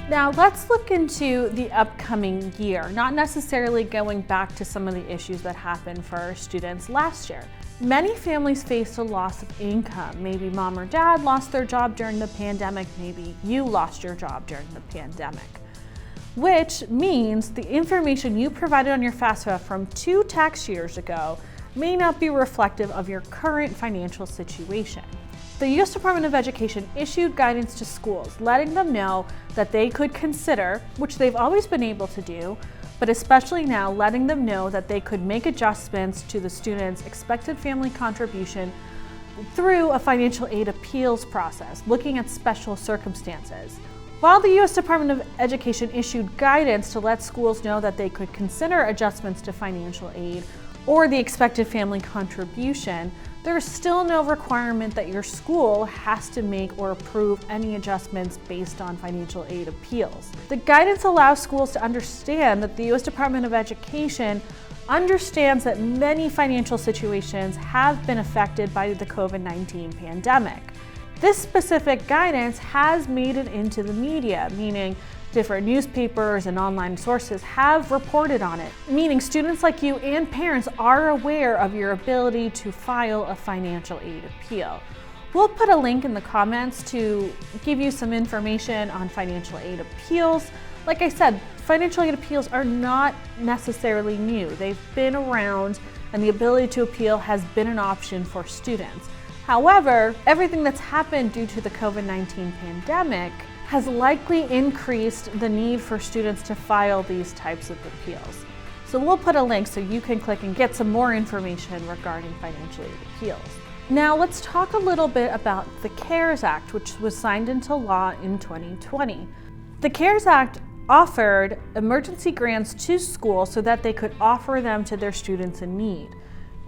Now let's look into the upcoming year, not necessarily going back to some of the issues that happened for our students last year. Many families faced a loss of income. Maybe mom or dad lost their job during the pandemic, maybe you lost your job during the pandemic. Which means the information you provided on your FAFSA from 2 tax years ago may not be reflective of your current financial situation. The U.S. Department of Education issued guidance to schools, letting them know that they could consider, which they've always been able to do, but especially now letting them know that they could make adjustments to the student's expected family contribution through a financial aid appeals process, looking at special circumstances. While the U.S. Department of Education issued guidance to let schools know that they could consider adjustments to financial aid or the expected family contribution, there is still no requirement that your school has to make or approve any adjustments based on financial aid appeals. The guidance allows schools to understand that the U.S. Department of Education understands that many financial situations have been affected by the COVID-19 pandemic. This specific guidance has made it into the media, meaning different newspapers and online sources have reported on it, meaning students like you and parents are aware of your ability to file a financial aid appeal. We'll put a link in the comments to give you some information on financial aid appeals. Like I said, financial aid appeals are not necessarily new. They've been around, and the ability to appeal has been an option for students. However, everything that's happened due to the COVID-19 pandemic has likely increased the need for students to file these types of appeals. So we'll put a link so you can click and get some more information regarding financial aid appeals. Now let's talk a little bit about the CARES Act, which was signed into law in 2020. The CARES Act offered emergency grants to schools so that they could offer them to their students in need.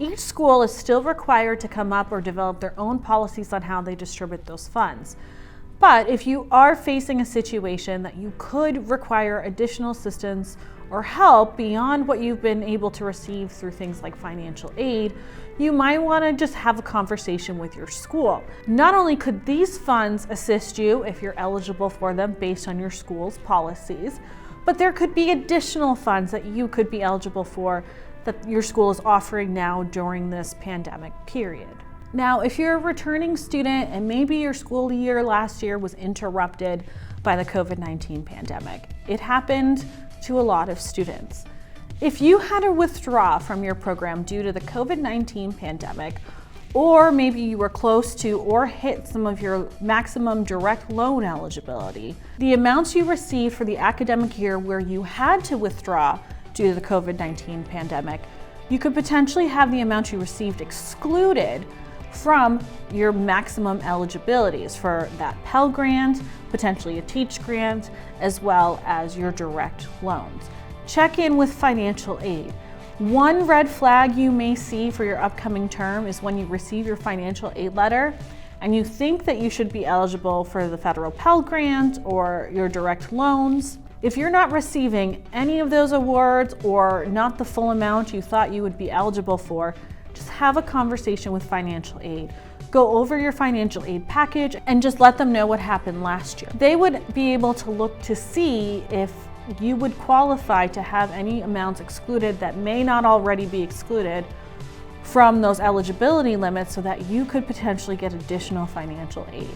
Each school is still required to come up or develop their own policies on how they distribute those funds. But if you are facing a situation that you could require additional assistance or help beyond what you've been able to receive through things like financial aid, you might want to just have a conversation with your school. Not only could these funds assist you if you're eligible for them based on your school's policies, but there could be additional funds that you could be eligible for that your school is offering now during this pandemic period. Now, if you're a returning student and maybe your school year last year was interrupted by the COVID-19 pandemic, it happened to a lot of students. If you had to withdraw from your program due to the COVID-19 pandemic, or maybe you were close to or hit some of your maximum direct loan eligibility, the amounts you received for the academic year where you had to withdraw due to the COVID-19 pandemic, you could potentially have the amount you received excluded from your maximum eligibilities for that Pell Grant, potentially a Teach Grant, as well as your direct loans. Check in with financial aid. One red flag you may see for your upcoming term is when you receive your financial aid letter and you think that you should be eligible for the federal Pell Grant or your direct loans. If you're not receiving any of those awards or not the full amount you thought you would be eligible for, just have a conversation with financial aid. Go over your financial aid package and just let them know what happened last year. They would be able to look to see if you would qualify to have any amounts excluded that may not already be excluded from those eligibility limits so that you could potentially get additional financial aid.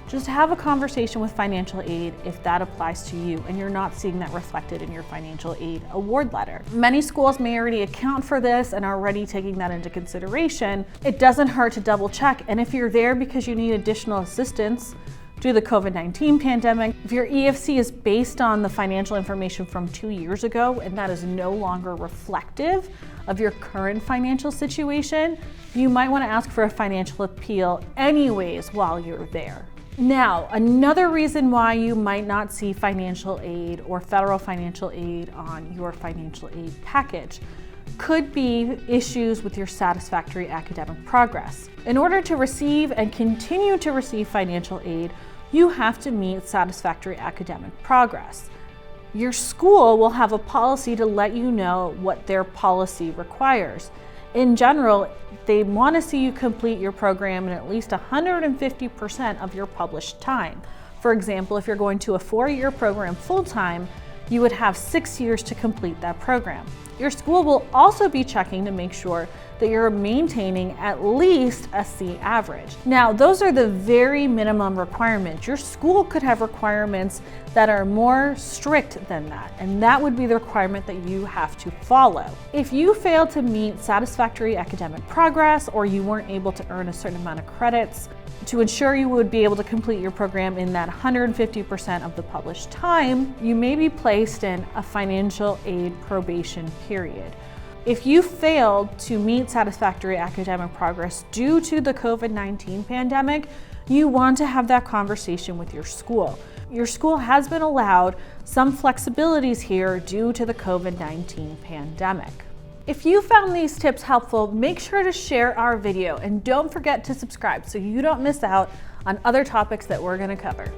Just have a conversation with financial aid if that applies to you and you're not seeing that reflected in your financial aid award letter. Many schools may already account for this and are already taking that into consideration. It doesn't hurt to double check, and if you're there because you need additional assistance due to the COVID-19 pandemic, if your EFC is based on the financial information from 2 years ago and that is no longer reflective of your current financial situation, you might want to ask for a financial appeal anyways while you're there. Now, another reason why you might not see financial aid or federal financial aid on your financial aid package could be issues with your satisfactory academic progress. In order to receive and continue to receive financial aid, you have to meet satisfactory academic progress. Your school will have a policy to let you know what their policy requires. In general, they want to see you complete your program in at least 150% of your published time. For example, if you're going to a 4-year program full-time, you would have 6 years to complete that program. Your school will also be checking to make sure that you're maintaining at least a C average. Now, those are the very minimum requirements. Your school could have requirements that are more strict than that, and that would be the requirement that you have to follow. If you fail to meet satisfactory academic progress, or you weren't able to earn a certain amount of credits to ensure you would be able to complete your program in that 150% of the published time, you may be placed in a financial aid probation period. If you failed to meet satisfactory academic progress due to the COVID-19 pandemic, you want to have that conversation with your school. Your school has been allowed some flexibilities here due to the COVID-19 pandemic. If you found these tips helpful, make sure to share our video and don't forget to subscribe so you don't miss out on other topics that we're going to cover.